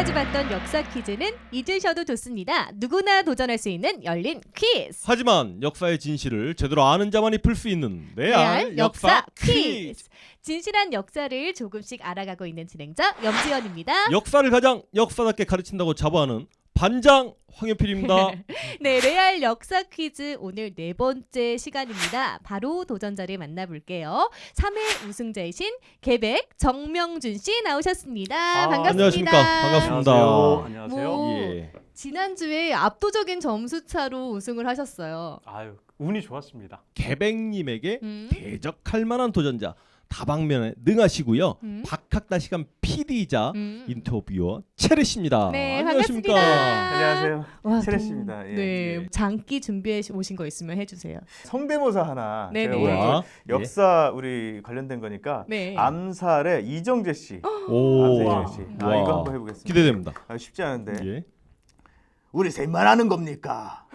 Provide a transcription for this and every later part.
지금까지 봤던 역사 퀴즈는 잊으셔도 좋습니다. 누구나 도전할 수 있는 열린 퀴즈. 하지만 역사의 진실을 제대로 아는 자만이 풀 수 있는 레알 역사 퀴즈. 진실한 역사를 조금씩 알아가고 있는 진행자 염지연입니다. 역사를 가장 역사답게 가르친다고 자부하는 반장 황현필입니다. 네, 레알 역사 퀴즈 오늘 네 번째 시간입니다. 바로 도전자를 만나볼게요. 3회 우승자이신 개백 정명준 씨 나오셨습니다. 반갑습니다. 안녕하십니까. 반갑습니다. 안녕하세요. 뭐, 예. 지난주에 압도적인 점수 차로 우승을 하셨어요. 아유, 운이 좋았습니다. 개백님에게 대적할 만한 도전자 다방면에 능하시고요. 박학다시간 PD이자 인터뷰어 체르 씨입니다. 네, 안녕하십니까. 반갑습니다. 안녕하세요. 와, 체르 씨입니다. 예, 네, 예. 장기 준비해 오신 거 있으면 해주세요. 성대모사 하나. 네네. 제가 오늘 우와. 또 역사 우리 관련된 거니까 네. 암살의 이정재 씨. 오. 암살 이정재 씨. 와. 이거 한번 해보겠습니다. 기대됩니다. 쉽지 않은데. 예. 우리 셋만 하는 겁니까?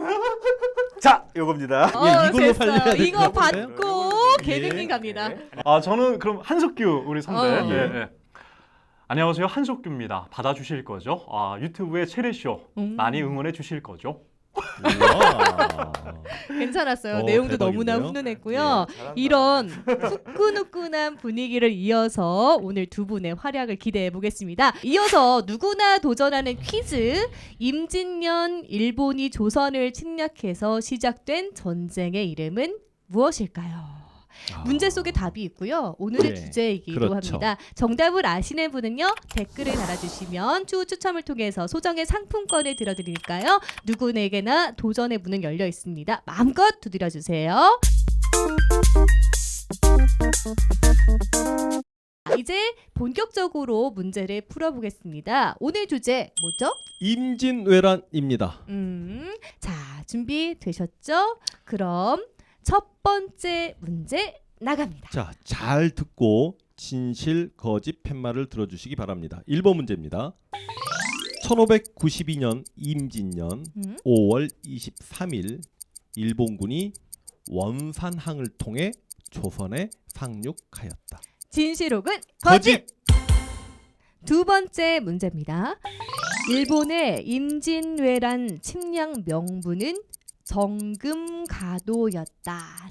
자, 요겁니다. 예, 이걸로 됐어. 살려야 될것 이거 같은데요? 받고 개백님 예. 갑니다. 저는 그럼 한석규 우리 선배. 어. 네, 네. 안녕하세요, 한석규입니다. 받아주실 거죠? 유튜브의 체레쇼 많이 응원해 주실 거죠? 우와. 괜찮았어요. 내용도 대박인데요? 너무나 훈훈했고요. 예, 잘한다. 이런 후끈후끈한 분위기를 이어서 오늘 두 분의 활약을 기대해 보겠습니다. 이어서 누구나 도전하는 퀴즈. 임진년 일본이 조선을 침략해서 시작된 전쟁의 이름은 무엇일까요? 문제 속에 답이 있고요. 오늘의 네, 주제이기도 그렇죠. 합니다. 정답을 아시는 분은요. 댓글을 달아주시면 추후 추첨을 통해서 소정의 상품권을 들어드리니까요. 누구에게나 도전의 문은 열려 있습니다. 마음껏 두드려주세요. 이제 본격적으로 문제를 풀어보겠습니다. 오늘 주제 뭐죠? 임진왜란입니다. 자, 준비되셨죠? 그럼 첫 번째 문제 나갑니다. 자, 잘 듣고 진실, 거짓, 팻말을 들어주시기 바랍니다. 1번 문제입니다. 1592년 임진년 5월 23일 일본군이 원산항을 통해 조선에 상륙하였다. 진실 혹은 거짓! 두 번째 문제입니다. 일본의 임진왜란 침략 명분은 정금가도였다.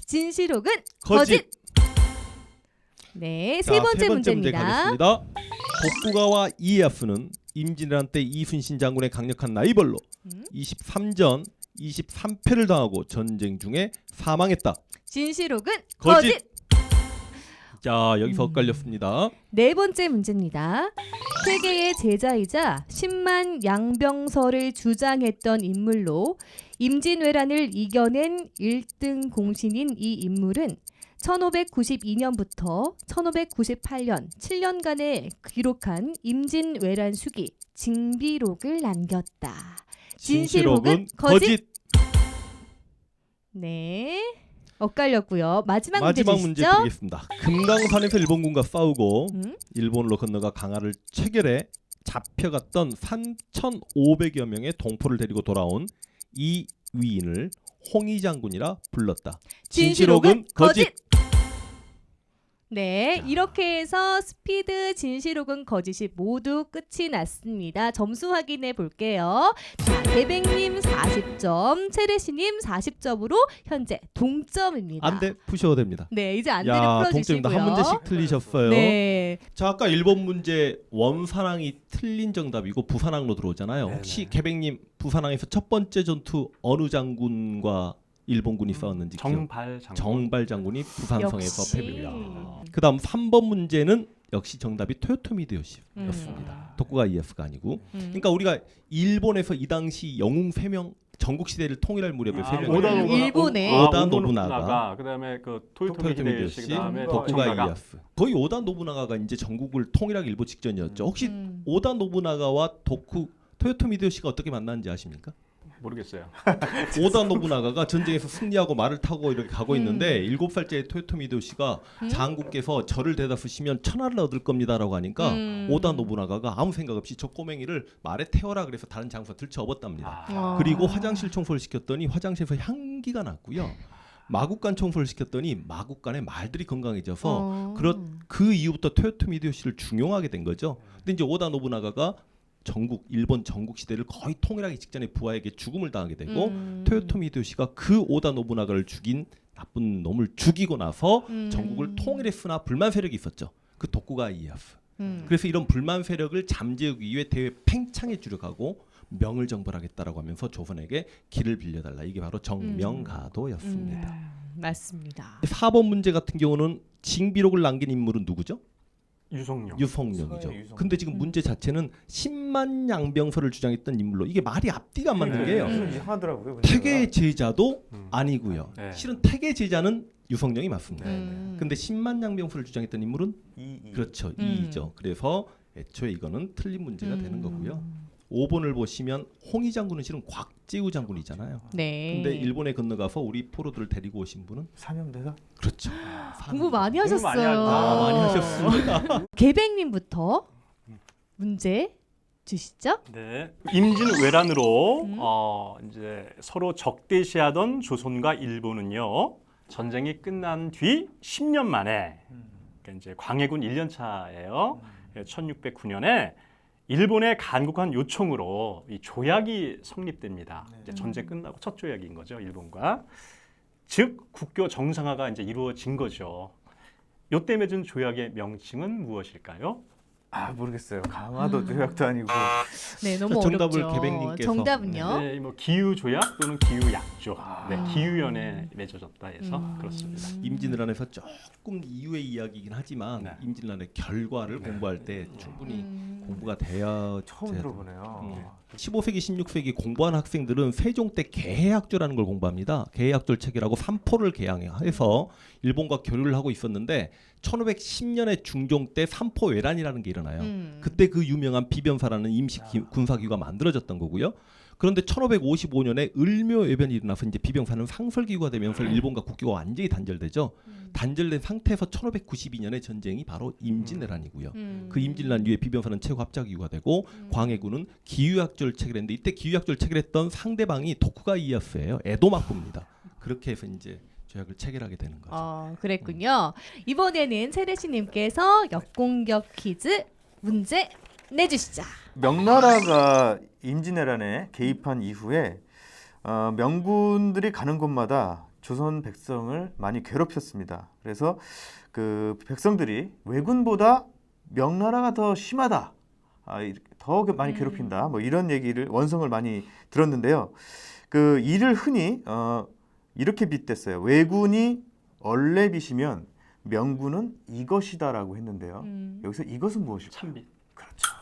진실 혹은 거짓? 네, 세 번째 문제입니다. 가겠습니다. 독구가와 이에야스는 임진왜란 때 이순신 장군의 강력한 라이벌로 23전 23패를 당하고 전쟁 중에 사망했다. 진실 혹은 거짓! 거짓? 자, 여기서 엇갈렸습니다. 네 번째 문제입니다. 세계의 제자이자 10만 양병설을 주장했던 인물로 임진왜란을 이겨낸 1등 공신인 이 인물은 1592년부터 1598년 7년간의 기록한 임진왜란 수기 징비록을 남겼다. 진실 혹은 거짓? 네, 엇갈렸고요. 마지막 문제 문제 주시죠. 드리겠습니다. 금강산에서 일본군과 싸우고 일본으로 건너가 강화를 체결해 잡혀갔던 3,500여 명의 동포를 데리고 돌아온 이 위인을 홍위 장군이라 불렀다. 진실 혹은 거짓? 네, 자. 이렇게 해서 스피드 진실 혹은 거짓이 모두 끝이 났습니다. 점수 확인해 볼게요. 자, 개백님 40점, 체레시님 40점으로 현재 동점입니다. 안돼 푸셔도 됩니다. 네, 이제 안대를 야, 풀어주시고요. 동점입니다. 한 문제씩 틀리셨어요. 네, 자, 아까 1번 문제 원산항이 틀린 정답이고 부산항로 들어오잖아요. 혹시 네네. 개백님 부산항에서 첫 번째 전투 어느 장군과 일본군이 싸웠는지 정발 장군. 정발 장군이 부산성에서 역시. 패배입니다. 그다음 3번 문제는 역시 정답이 토요토미 히데요시였습니다. 독구가 이에야스가 아니고. 그러니까 우리가 일본에서 이 당시 영웅 3명 전국 시대를 통일할 무렵에 3명 오다 노부나가. 일본에. 오다 노부나가. 그다음에 그 토요토미 토요토미 히데요시 히데요시, 그다음에 독구가 정나가. 이에야스. 거의 오다 노부나가가 이제 전국을 통일하기 일보 직전이었죠. 혹시 오다 노부나가와 토요토미 히데요시가 어떻게 만났는지 아십니까? 모르겠어요. 오다 노부나가가 전쟁에서 승리하고 말을 타고 이렇게 가고 있는데 7살짜리 토요토미 히데요시가 장군께서 저를 대다 쓰시면 천하를 얻을 겁니다라고 하니까 오다 노부나가가 아무 생각 없이 저 꼬맹이를 말에 태워라 그래서 다른 장소에 들쳐업었답니다. 그리고 화장실 청소를 시켰더니 화장실에서 향기가 났고요. 마국간 청소를 시켰더니 마국간에 말들이 건강해져서 그 이후부터 토요토미 히데요시를 중용하게 된 거죠. 근데 이제 오다 노부나가가 일본 전국 시대를 거의 통일하기 직전에 부하에게 죽음을 당하게 되고 토요토미 히데요시가 그 오다 노부나가를 죽인 나쁜 놈을 죽이고 나서 전국을 통일했으나 불만 세력이 있었죠. 그 도쿠가와 이에야스. 그래서 이런 불만 세력을 잠재우기 위해 대외 팽창에 주력하고 명을 정벌하겠다라고 하면서 조선에게 길을 빌려달라. 이게 바로 정명가도였습니다. 맞습니다. 4번 문제 같은 경우는 징비록을 남긴 인물은 누구죠? 유성룡. 유성룡이죠. 서해 유성룡. 근데 지금 문제 자체는 10만 양병설을 주장했던 인물로 이게 말이 앞뒤가 안 맞는 게요. 좀 이상하더라고요. 문제가. 태계의 제자도 아니고요. 네. 실은 태계 제자는 유성룡이 맞습니다. 네. 근데 10만 양병설을 주장했던 인물은 그렇죠. 이이죠. 그래서 애초에 이거는 틀린 문제가 되는 거고요. 5번을 보시면 홍희 장군은 실은 곽재우 장군이잖아요. 네. 근데 일본에 건너가서 우리 포로들을 데리고 오신 분은 삼형대가 그렇죠. 공부 많이 공부 많이 하셨어요. 한다. 많이 하셨습니다. 개백님부터 문제 주시죠. 네. 임진왜란으로 이제 서로 적대시하던 조선과 일본은요. 전쟁이 끝난 뒤 10년 만에 그러니까 이제 광해군 1년 차예요. 1609년에 일본의 간곡한 요청으로 이 조약이 성립됩니다. 이제 전쟁 끝나고 첫 조약인 거죠, 일본과. 즉 국교 정상화가 이제 이루어진 거죠. 요때 맺은 조약의 명칭은 무엇일까요? 모르겠어요. 강화도 조약도 아니고. 네, 너무 정답을 어렵죠. 개백님께서. 정답은요? 네, 뭐 기후 조약 또는 기후 약조. 네, 기후연에 맺어졌다 해서 그렇습니다. 임진왜란에서 조금 이후의 이야기이긴 하지만 네. 임진왜란의 결과를 공부할 때 충분히 공부가 되어 처음 들어보네요. 15세기, 16세기 공부한 학생들은 세종 때 개해학조라는 걸 공부합니다. 개해학조를 체결하고 삼포를 개항해서 일본과 교류를 하고 있었는데 1510년에 중종 때 삼포외란이라는 게 일어나요. 그때 그 유명한 비변사라는 임시 군사기구가 만들어졌던 거고요. 그런데 1555년에 을묘외변이 일어나서 이제 비병사는 상설기구가 되면서 일본과 국교가 완전히 단절되죠. 단절된 상태에서 1592년에 전쟁이 바로 임진왜란이고요. 그 임진왜란 이후에 비병사는 최고 합작기구가 되고 광해군은 기후약조를 체결했는데 이때 기후약조를 체결했던 상대방이 도쿠가와 이에야스예요. 에도 막부입니다. 그렇게 해서 이제 조약을 체결하게 되는 거죠. 그랬군요. 이번에는 세레시님께서 역공격 퀴즈 문제 내주시죠. 명나라가 임진왜란에 개입한 이후에 명군들이 가는 곳마다 조선 백성을 많이 괴롭혔습니다. 그래서 그 백성들이 왜군보다 명나라가 더 심하다, 더 많이 괴롭힌다, 뭐 이런 얘기를 원성을 많이 들었는데요. 그 이를 흔히 이렇게 빗댔어요. 왜군이 얼레빗이면 명군은 이것이다라고 했는데요. 여기서 이것은 무엇일까요? 참빗. 그렇죠.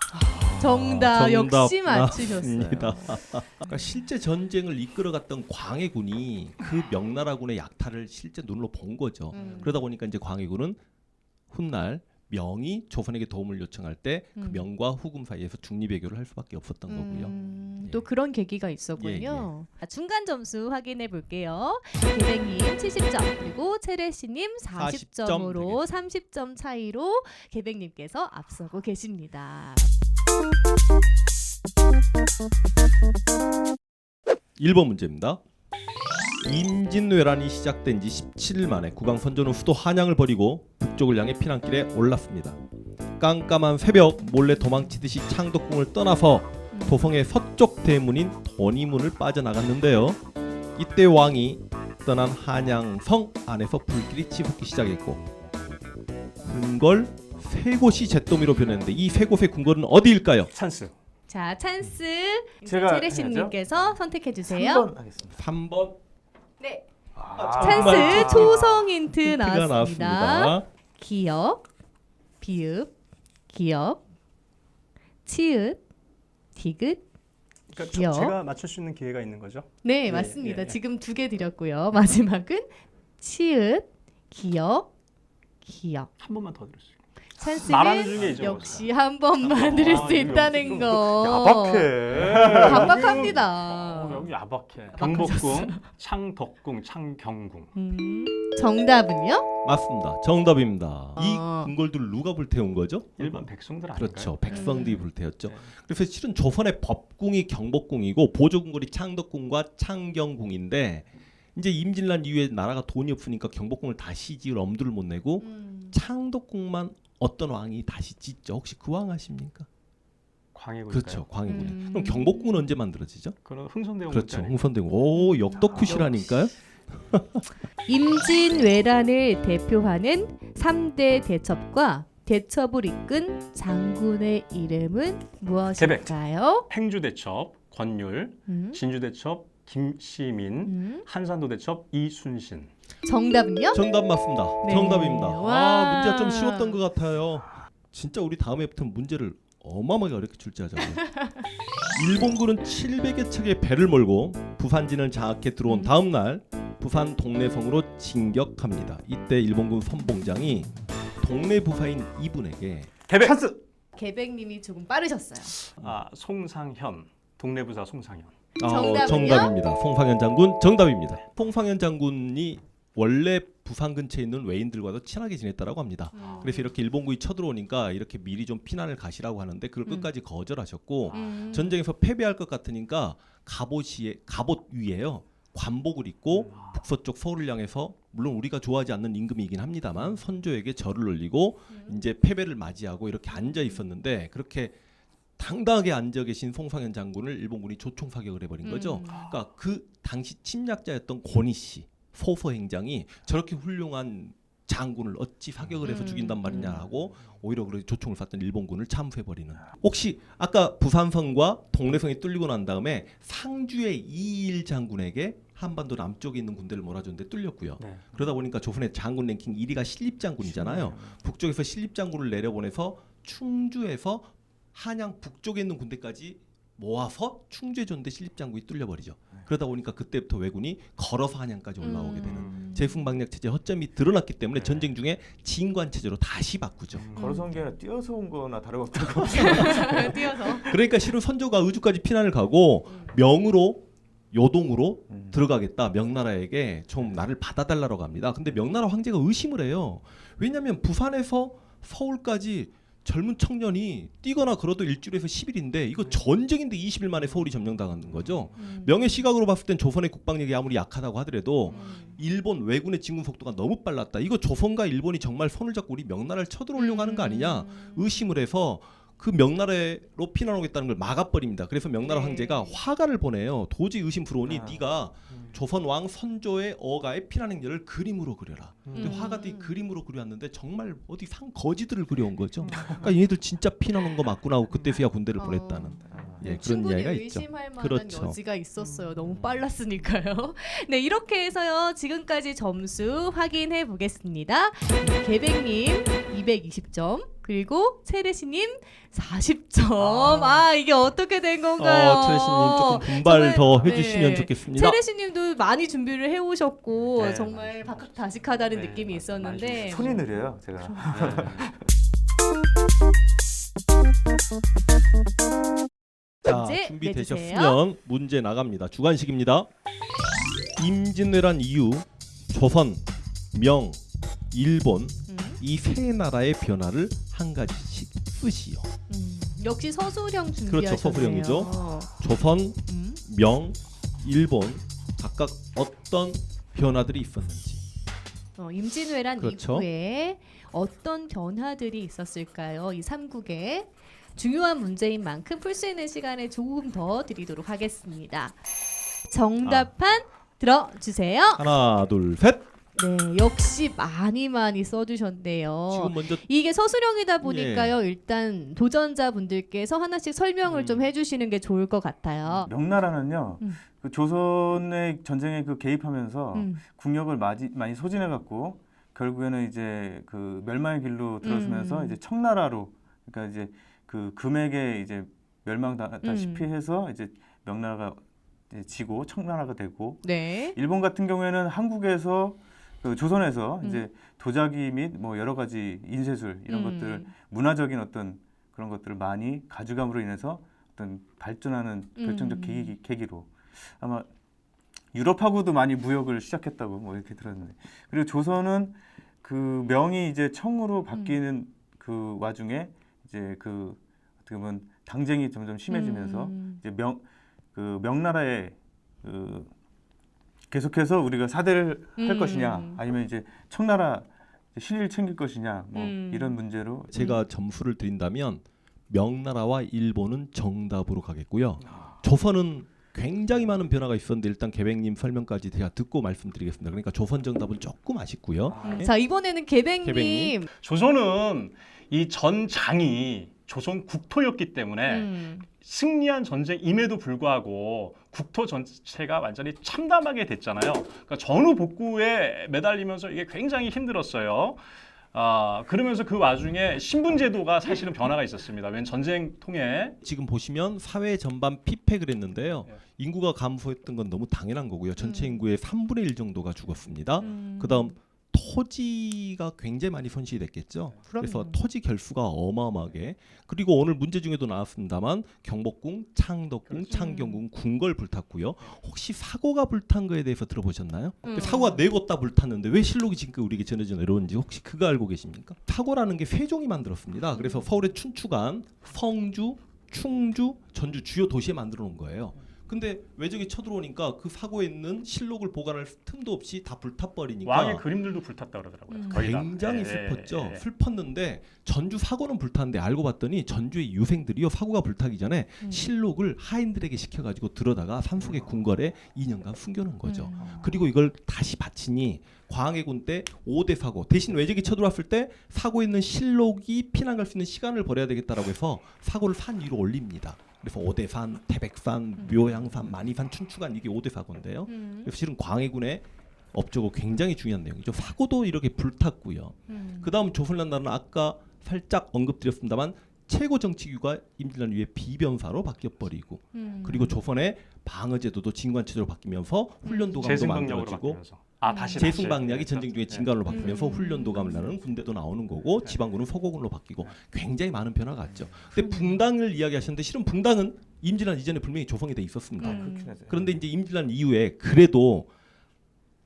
정답 역시 맞습니다. 맞추셨어요. 그러니까 실제 전쟁을 이끌어갔던 광해군이 그 명나라군의 약탈을 실제 눈으로 본 거죠. 그러다 보니까 이제 광해군은 훗날 명이 조선에게 도움을 요청할 때 그 명과 후금 사이에서 중립외교를 할 수밖에 없었던 거고요. 또 그런 계기가 있었군요. 중간 점수 확인해 볼게요. 개백님 70점 그리고 채레시님 40점으로 30점 차이로 개백님께서 앞서고 계십니다. 1번 문제입니다. 임진왜란이 시작된 지 17일 만에 국왕 선조는 수도 한양을 버리고 북쪽을 향해 피난길에 올랐습니다. 깜깜한 새벽 몰래 도망치듯이 창덕궁을 떠나서 도성의 서쪽 대문인 돈이문을 빠져나갔는데요. 이때 왕이 떠난 한양성 안에서 불길이 치솟기 시작했고 궁궐 세 곳이 잿더미로 변했는데 이 세 곳의 궁궐은 어디일까요? 찬스. 자, 찬스 제가 채레시님께서 선택해 주세요. 3번 하겠습니다. 3번 네. 정말 찬스 초성 힌트 힌트가 나왔습니다. 나왔습니다. 기역, 비읍, 기역, 치읓, 디귿. 그러니까 기억. 제가 맞출 수 있는 기회가 있는 거죠? 네, 예, 맞습니다. 예, 예. 지금 2개 드렸고요. 마지막은 치읓, 기역, 기역. 한 번만 더 드릴 수 있어요. 말하는 중에 찬스는 이제 역시 한 번만 드릴 수 이거 있다는 좀 거. 야박해. 반박합니다. 여기 야박해. 경복궁, 창덕궁, 창경궁. 정답은요? 맞습니다. 정답입니다. 이 아. 궁궐들을 누가 불태운 거죠? 일반 백성들 아닌가요? 그렇죠. 백성들이 불태웠죠. 네. 그래서 실은 조선의 법궁이 경복궁이고 보조궁궐이 창덕궁과 창경궁인데 이제 임진왜란 이후에 나라가 돈이 없으니까 경복궁을 다시 지을 엄두를 못 내고 창덕궁만 어떤 왕이 다시 짓죠. 혹시 그 왕 아십니까? 광해군. 그렇죠. 광해군이. 그럼 경복궁은 언제 만들어지죠? 그런 흥선대원. 그렇죠. 흥선대원. 오, 역덕후시라니까요. 임진왜란을 대표하는 3대 대첩과 대첩을 이끈 장군의 이름은 무엇일까요? 행주대첩 권율, 진주대첩 김시민, 한산도대첩 이순신. 정답은요? 정답 맞습니다. 네. 정답입니다. 와. 아, 문제가 좀 쉬웠던 것 같아요. 진짜 우리 다음에부터 문제를 어마어마하게 어렵게 출제하자고요. 일본군은 700여 척의 배를 몰고 부산진을 장악해 들어온 다음 날 부산 동래성으로 진격합니다. 이때 일본군 선봉장이 동네 부사인 이분에게 개백. 찬스. 개백님이 조금 빠르셨어요. 송상현. 동네부사 송상현. 정답은요? 정답입니다. 송상현 장군 정답입니다. 송상현 장군이 원래 부산 근처에 있는 외인들과도 친하게 지냈다라고 합니다. 그래서 이렇게 일본군이 쳐들어오니까 이렇게 미리 좀 피난을 가시라고 하는데 그걸 끝까지 거절하셨고 전쟁에서 패배할 것 같으니까 갑옷 위에요. 관복을 입고 북서쪽 서울을 향해서 물론 우리가 좋아하지 않는 임금이긴 합니다만 선조에게 절을 올리고 이제 패배를 맞이하고 이렇게 앉아 있었는데 그렇게 당당하게 앉아 계신 송상현 장군을 일본군이 조총 사격을 해버린 거죠. 그러니까 그 당시 침략자였던 권희 씨 소서행장이 저렇게 훌륭한 장군을 어찌 사격을 해서 죽인단 말이냐라고 오히려 그렇게 조총을 쐈던 일본군을 참수해버리는. 혹시 아까 부산성과 동래성이 뚫리고 난 다음에 상주의 이일 장군에게 한반도 남쪽에 있는 군대를 몰아줬는데 뚫렸고요. 네. 그러다 보니까 조선의 장군 랭킹 1위가 신립장군이잖아요. 북쪽에서 신립장군을 내려보내서 충주에서 한양 북쪽에 있는 군대까지 모아서 충주에 줬는데 신립장군이 뚫려버리죠. 그러다 보니까 그때부터 왜군이 걸어서 한양까지 올라오게 되는 제풍방략 체제 허점이 드러났기 때문에 전쟁 중에 진관 체제로 다시 바꾸죠. 걸어서 온 게 아니라 뛰어서 온 거나 다름없다고. 뛰어서. 그러니까 실은 선조가 의주까지 피난을 가고 명으로 요동으로 들어가겠다. 명나라에게 좀 나를 받아달라고 합니다. 근데 명나라 황제가 의심을 해요. 왜냐하면 부산에서 서울까지 젊은 청년이 뛰거나 걸어도 일주일에서 10일인데 이거 전쟁인데 20일 만에 서울이 점령당하는 거죠. 명의 시각으로 봤을 땐 조선의 국방력이 아무리 약하다고 하더라도 일본 왜군의 진군 속도가 너무 빨랐다. 이거 조선과 일본이 정말 손을 잡고 우리 명나라를 쳐들어오려고 하는 거 아니냐 의심을 해서 그 명나라로 피난 오겠다는 걸 막아버립니다. 그래서 명나라 네. 황제가 화가를 보내요. 도저히 의심스러우니 네가 조선 왕 선조의 어가의 피난 행렬을 그림으로 그려라. 근데 화가들이 그림으로 그려왔는데 정말 어디 거지들을 그려온 거죠. 그러니까 얘네들 진짜 피난 온 거 맞구나 하고 그때서야 군대를 보냈다는 그런 충분히 이야기가 있죠. 의심할 만한 그렇죠. 여지가 있었어요. 너무 빨랐으니까요. 네, 이렇게 해서요. 지금까지 점수 확인해 보겠습니다. 개백님 220점, 그리고 채르시님 40점. 아, 이게 어떻게 된 건가요? 최레시님 조금 분발 정말, 더 네. 해주시면 좋겠습니다. 채르시님도 많이 준비를 해오셨고 네, 정말 박학다식하다는 네, 느낌이 있었는데 손이 느려요, 제가. 자, 문제 준비되셨으면 문제 나갑니다. 주관식입니다. 임진왜란 이후 조선, 명, 일본 이 세 나라의 변화를 한 가지씩 쓰시오. 역시 서술형 준비하셨네요. 그렇죠, 서술형이죠. 조선, 명, 일본 각각 어떤 변화들이 있었는지. 임진왜란 그렇죠. 이후에 어떤 변화들이 있었을까요? 이 3국에 중요한 문제인 만큼 풀 수 있는 시간을 조금 더 드리도록 하겠습니다. 정답판 들어주세요. 하나, 둘, 셋. 네, 역시 많이 써주셨네요. 지금 먼저 이게 서술형이다 보니까요. 일단 도전자분들께서 하나씩 설명을 좀 해주시는 게 좋을 것 같아요. 명나라는요. 음. 그 조선의 전쟁에 그 개입하면서 국력을 많이 소진해 갖고 결국에는 이제 그 멸망의 길로 들어서면서 이제 청나라로, 그러니까 이제 그 금액에 이제 멸망다시피 해서 이제 명나라가 이제 지고 청나라가 되고, 네. 일본 같은 경우에는 한국에서 그 조선에서 이제 도자기 및 뭐 여러 가지 인쇄술 이런 것들, 문화적인 어떤 그런 것들을 많이 가져감으로 인해서 어떤 발전하는 결정적 계기로 아마 유럽하고도 많이 무역을 시작했다고 뭐 이렇게 들었는데, 그리고 조선은 그 명이 이제 청으로 바뀌는 그 와중에 이제 그 어떻게 보면 당쟁이 점점 심해지면서 이제 그 명나라의 그 계속해서 우리가 사대를 할 것이냐, 아니면 이제 청나라 실리를 챙길 것이냐, 뭐 이런 문제로 제가 점수를 드린다면 명나라와 일본은 정답으로 가겠고요. 조선은 굉장히 많은 변화가 있었는데 일단 계백님 설명까지 제가 듣고 말씀드리겠습니다. 그러니까 조선 정답은 조금 아쉽고요. 자, 이번에는 계백님. 계백님. 조선은 이 전장이 조선 국토였기 때문에 승리한 전쟁임에도 불구하고 국토 전체가 완전히 참담하게 됐잖아요. 그러니까 전후 복구에 매달리면서 이게 굉장히 힘들었어요. 그러면서 그 와중에 신분제도가 사실은 변화가 있었습니다. 왜냐면 전쟁 통해 지금 보시면 사회 전반 피폐를 했는데요. 네. 인구가 감소했던 건 너무 당연한 거고요. 전체 인구의 3분의 1 정도가 죽었습니다. 음. 그다음 토지가 굉장히 많이 손실이 됐겠죠. 그래서 토지 결수가 어마어마하게 그리고 오늘 문제 중에도 나왔습니다만 경복궁, 창덕궁, 창경궁 궁궐 불탔고요. 혹시 사고가 불탄 거에 대해서 들어보셨나요? 사고가 4곳 다 불탔는데 왜 실록이 지금 우리에게 전해져 내려오는지 혹시 그거 알고 계십니까? 사고라는 게 세종이 만들었습니다. 그래서 서울의 춘추관, 성주, 충주, 전주 주요 도시에 만들어 놓은 거예요. 근데 외적이 쳐들어오니까 그 사고에 있는 실록을 보관할 틈도 없이 다 불타버리니까 왕의 그림들도 불탔다 그러더라고요. 거의 다. 굉장히 예, 슬펐죠. 예, 예. 슬펐는데 전주 사고는 불탔는데 알고 봤더니 전주의 유생들이요 사고가 불타기 전에 실록을 하인들에게 시켜가지고 들어다가 산속의 궁궐에 2년간 숨겨놓은 거죠. 그리고 이걸 다시 바치니 광해군 때 5대 사고 대신 외적이 쳐들어왔을 때 사고에 있는 실록이 피난 갈 수 있는 시간을 벌여야 되겠다라고 해서 사고를 산 위로 올립니다. 그래서 오대산, 태백산, 묘양산, 만이산, 춘추관 이게 5대 사고인데요. 그래서 실은 광해군의 업적은 굉장히 중요한 내용이죠. 사고도 이렇게 불탔고요. 그다음 조선난다는 아까 살짝 언급드렸습니다만 최고 정치규가 임진왜란 이후에 비변사로 바뀌어버리고 그리고 조선의 방어제도도 진관체제로 바뀌면서 훈련도감도 재승방역으로 만들어지고 바뀌면서. 다시 재승방약이 전쟁 중에 네. 진관으로 바뀌면서 훈련도감을 나는 군대도 나오는 거고 지방군은 소고군으로 바뀌고 굉장히 많은 변화가 왔죠. 근데 붕당을 이야기하셨는데 실은 붕당은 임진왜란 이전에 분명히 조성이 돼 있었습니다. 그렇긴 하죠. 그런데 이제 임진왜란 이후에 그래도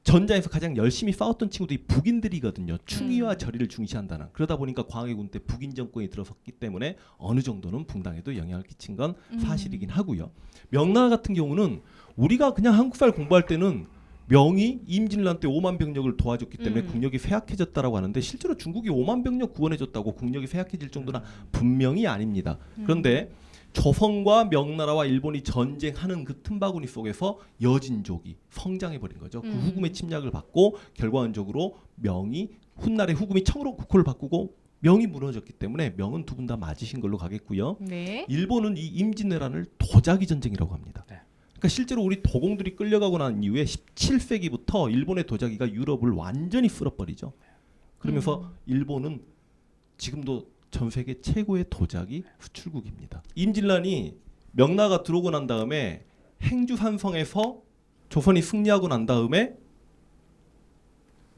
전장에서 가장 열심히 싸웠던 친구들이 북인들이거든요. 충의와 절의를 중시한다는. 그러다 보니까 광해군 때 북인 정권이 들어섰기 때문에 어느 정도는 붕당에도 영향을 끼친 건 사실이긴 하고요. 명나라 같은 경우는 우리가 그냥 한국사를 공부할 때는 명이 임진왜란 때 5만 병력을 도와줬기 때문에 국력이 쇠약해졌다라고 하는데 실제로 중국이 5만 병력 구원해줬다고 국력이 쇠약해질 정도는 분명히 아닙니다. 그런데 조선과 명나라와 일본이 전쟁하는 그 틈바구니 속에서 여진족이 성장해버린 거죠. 그 후금의 침략을 받고 결과적으로 명이 훗날에 후금이 청으로 국호를 바꾸고 명이 무너졌기 때문에 명은 두 분 다 맞으신 걸로 가겠고요. 네. 일본은 이 임진왜란을 도자기 전쟁이라고 합니다. 네. 그러니까 실제로 우리 도공들이 끌려가고 난 이후에 17세기부터 일본의 도자기가 유럽을 완전히 쓸어버리죠. 그러면서 일본은 지금도 전 세계 최고의 도자기 수출국입니다. 임진왜란이 명나라가 들어오고 난 다음에 행주산성에서 조선이 승리하고 난 다음에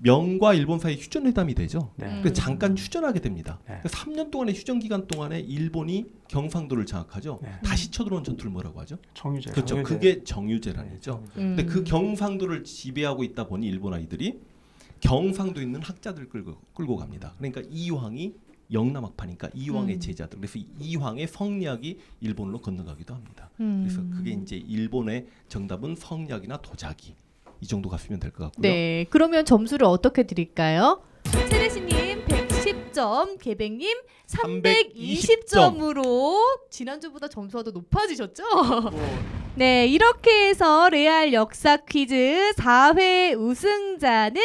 명과 일본 사이 휴전회담이 되죠. 네. 그래서 잠깐 휴전하게 됩니다. 네. 3년 동안의 휴전 기간 동안에 일본이 경상도를 장악하죠. 네. 다시 쳐들어온 전투를 뭐라고 하죠? 청유제. 그렇죠. 정유제. 그게 정유제란이죠. 근데 그 경상도를 지배하고 있다 보니 일본 아이들이 경상도에 있는 학자들 끌고 갑니다. 그러니까 이황이 영남학파니까 이황의 제자들. 그래서 이황의 성리학이 일본으로 건너가기도 합니다. 그래서 그게 이제 일본의 정답은 성리학이나 도자기 이 정도 갔으면 될 것 같고요. 네. 그러면 점수를 어떻게 드릴까요? 세레시님 110점, 계백님 320점으로 지난주보다 점수가 더 높아지셨죠? 네, 이렇게 해서 레알 역사 퀴즈 4회 우승자는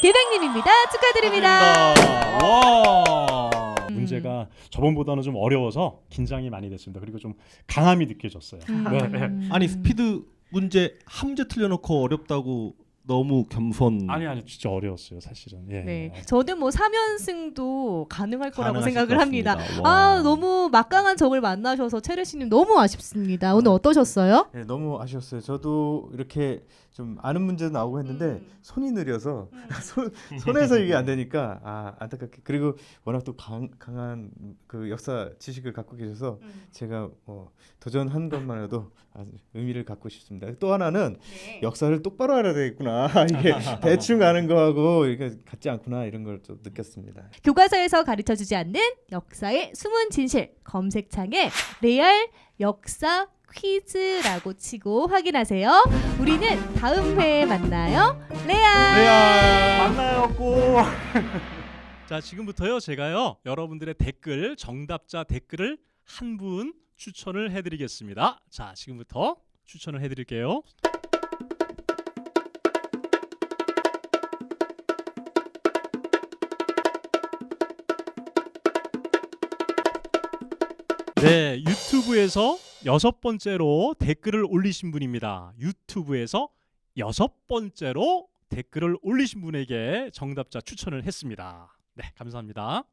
계백님입니다. 축하드립니다. 와. 문제가 저번보다는 좀 어려워서 긴장이 많이 됐습니다. 그리고 좀 강함이 느껴졌어요. 네. 아니 스피드 문제 한 문제 틀려놓고 어렵다고 너무 겸손. 아니 진짜 어려웠어요 사실은. 예. 네, 저는 뭐 3연승도 가능할 거라고 가능하실 생각을 것 합니다. 같습니다. 아, 와. 너무 막강한 적을 만나셔서 체르시님 너무 아쉽습니다. 오늘 어떠셨어요? 네, 너무 아쉬웠어요. 저도 이렇게 좀 아는 문제도 나오고 했는데 손이 느려서 손에서 이게 안 되니까 안타깝게 그리고 워낙 또 강한 그 역사 지식을 갖고 계셔서 제가 도전한 것만 해도 아주 의미를 갖고 싶습니다. 또 하나는 역사를 똑바로 알아야 되겠구나. 이게 대충 아는 거하고 이게 같지 않구나 이런 걸 좀 느꼈습니다. 교과서에서 가르쳐주지 않는 역사의 숨은 진실 검색창에 레알 역사 퀴즈라고 치고 확인하세요. 우리는 다음 회에 만나요. 레알. 만나요 꼭. 자 지금부터요 제가요 여러분들의 댓글 정답자 댓글을 한 분 추천을 해드리겠습니다. 자, 지금부터 추천을 해드릴게요. 네, 유튜브에서 6번째로 댓글을 올리신 분입니다. 유튜브에서 6번째로 댓글을 올리신 분에게 정답자 추천을 했습니다. 네, 감사합니다.